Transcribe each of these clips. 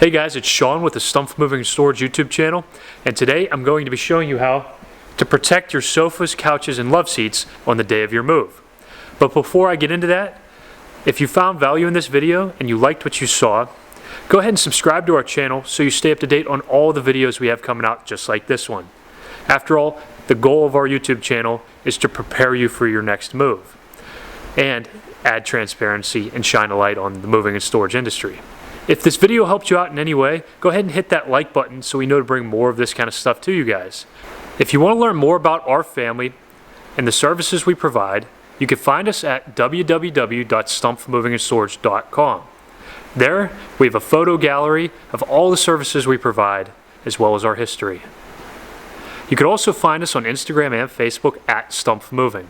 Hey guys, it's Sean with the Stumpf Moving Storage YouTube channel, and today I'm going to be showing you how to protect your sofas, couches, and love seats on the day of your move. But before I get into that, if you found value in this video and you liked what you saw, go ahead and subscribe to our channel so you stay up to date on all the videos we have coming out just like this one. After all, the goal of our YouTube channel is to prepare you for your next move and add transparency and shine a light on the moving and storage industry. If this video helped you out in any way, go ahead and hit that like button so we know to bring more of this kind of stuff to you guys. If you want to learn more about our family and the services we provide, you can find us at www.stumpfmovingandstorage.com. There, we have a photo gallery of all the services we provide, as well as our history. You can also find us on Instagram and Facebook at Stumpf Moving.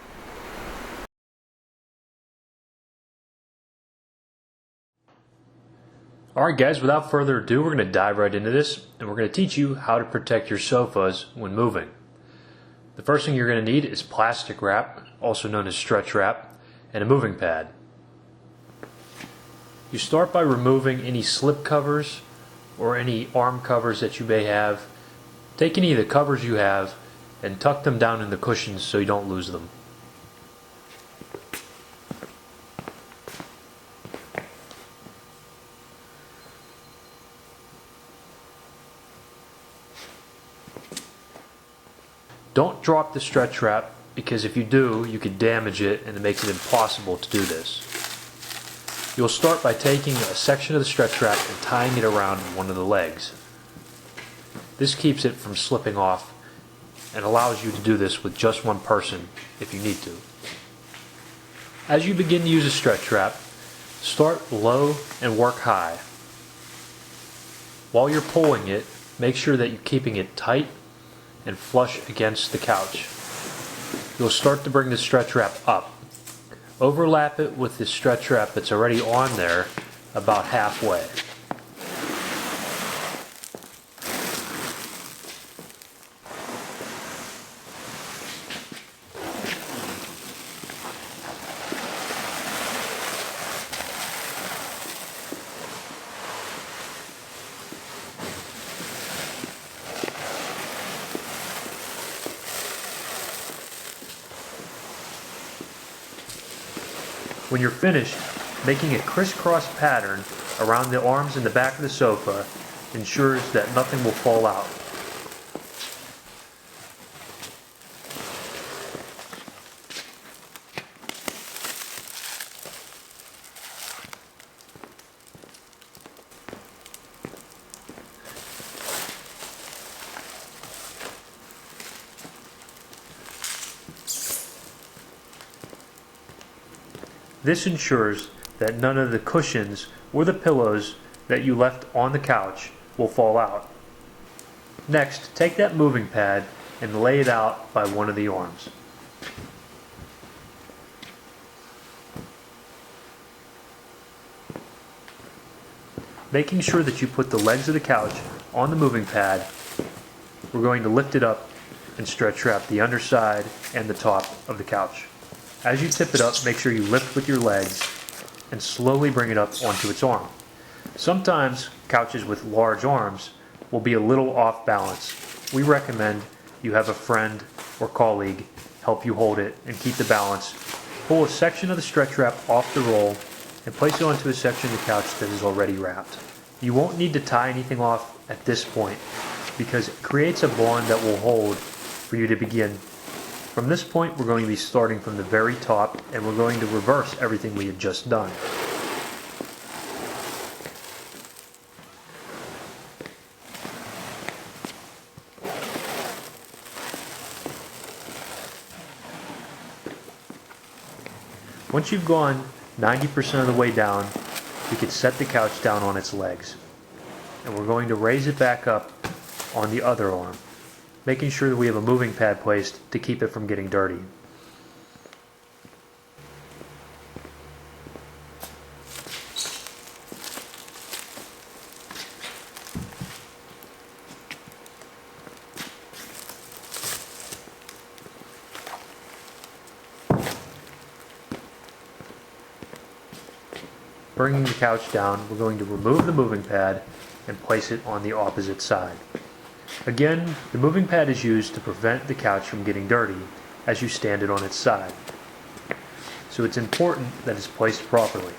Alright guys, without further ado, we're going to dive right into this, and we're going to teach you how to protect your sofas when moving. The first thing you're going to need is plastic wrap, also known as stretch wrap, and a moving pad. You start by removing any slip covers or any arm covers that you may have. Take any of the covers you have and tuck them down in the cushions so you don't lose them. Don't drop the stretch wrap, because if you do, you could damage it and it makes it impossible to do this. You'll start by taking a section of the stretch wrap and tying it around one of the legs. This keeps it from slipping off and allows you to do this with just one person if you need to. As you begin to use a stretch wrap, start low and work high. While you're pulling it, make sure that you're keeping it tight and flush against the couch. You'll start to bring the stretch wrap up. Overlap it with the stretch wrap that's already on there about halfway. When you're finished, making a crisscross pattern around the arms and the back of the sofa ensures that nothing will fall out. This ensures that none of the cushions or the pillows that you left on the couch will fall out. Next, take that moving pad and lay it out by one of the arms. Making sure that you put the legs of the couch on the moving pad, we're going to lift it up and stretch wrap the underside and the top of the couch. As you tip it up, make sure you lift with your legs and slowly bring it up onto its arm. Sometimes couches with large arms will be a little off balance. We recommend you have a friend or colleague help you hold it and keep the balance. Pull a section of the stretch wrap off the roll and place it onto a section of the couch that is already wrapped. You won't need to tie anything off at this point because it creates a bond that will hold for you to begin. From this point, we're going to be starting from the very top, and we're going to reverse everything we had just done. Once you've gone 90% of the way down, we can set the couch down on its legs. And we're going to raise it back up on the other arm, making sure that we have a moving pad placed to keep it from getting dirty. Bringing the couch down, we're going to remove the moving pad and place it on the opposite side. Again, the moving pad is used to prevent the couch from getting dirty as you stand it on its side. So it's important that it's placed properly.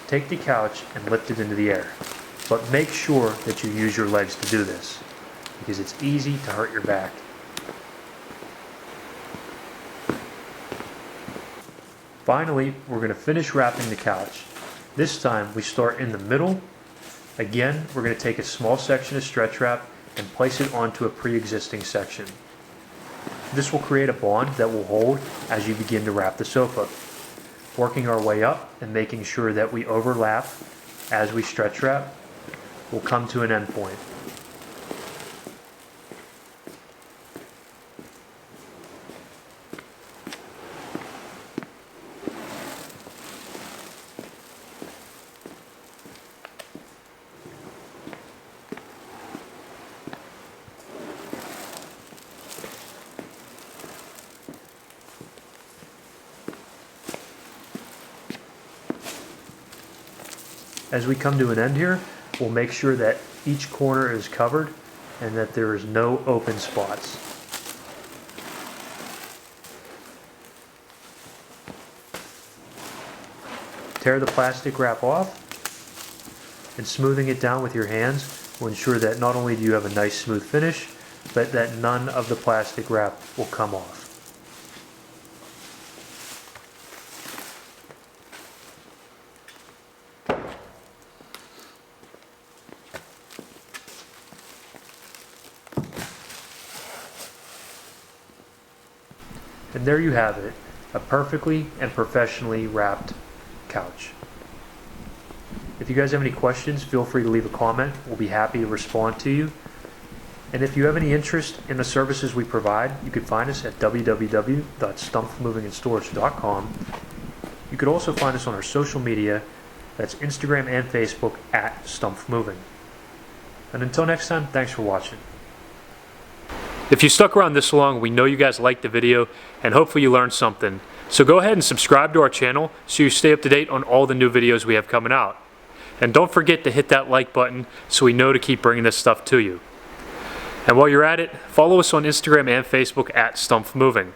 Take the couch and lift it into the air, but make sure that you use your legs to do this, because it's easy to hurt your back. Finally, we're going to finish wrapping the couch. This time we start in the middle. Again, we're going to take a small section of stretch wrap and place it onto a pre-existing section. This will create a bond that will hold as you begin to wrap the sofa. Working our way up and making sure that we overlap as we stretch wrap, we'll come to an end point. As we come to an end here, we'll make sure that each corner is covered and that there is no open spots. Tear the plastic wrap off, and smoothing it down with your hands will ensure that not only do you have a nice smooth finish, but that none of the plastic wrap will come off. And there you have it, a perfectly and professionally wrapped couch. If you guys have any questions, feel free to leave a comment. We'll be happy to respond to you. And if you have any interest in the services we provide, you can find us at www.stumpfmovingstorage.com. You could also find us on our social media, that's Instagram and Facebook at Stumpf Moving. And until next time, thanks for watching. If you stuck around this long, we know you guys liked the video and hopefully you learned something. So go ahead and subscribe to our channel so you stay up to date on all the new videos we have coming out. And don't forget to hit that like button so we know to keep bringing this stuff to you. And while you're at it, follow us on Instagram and Facebook at Stumpf Moving.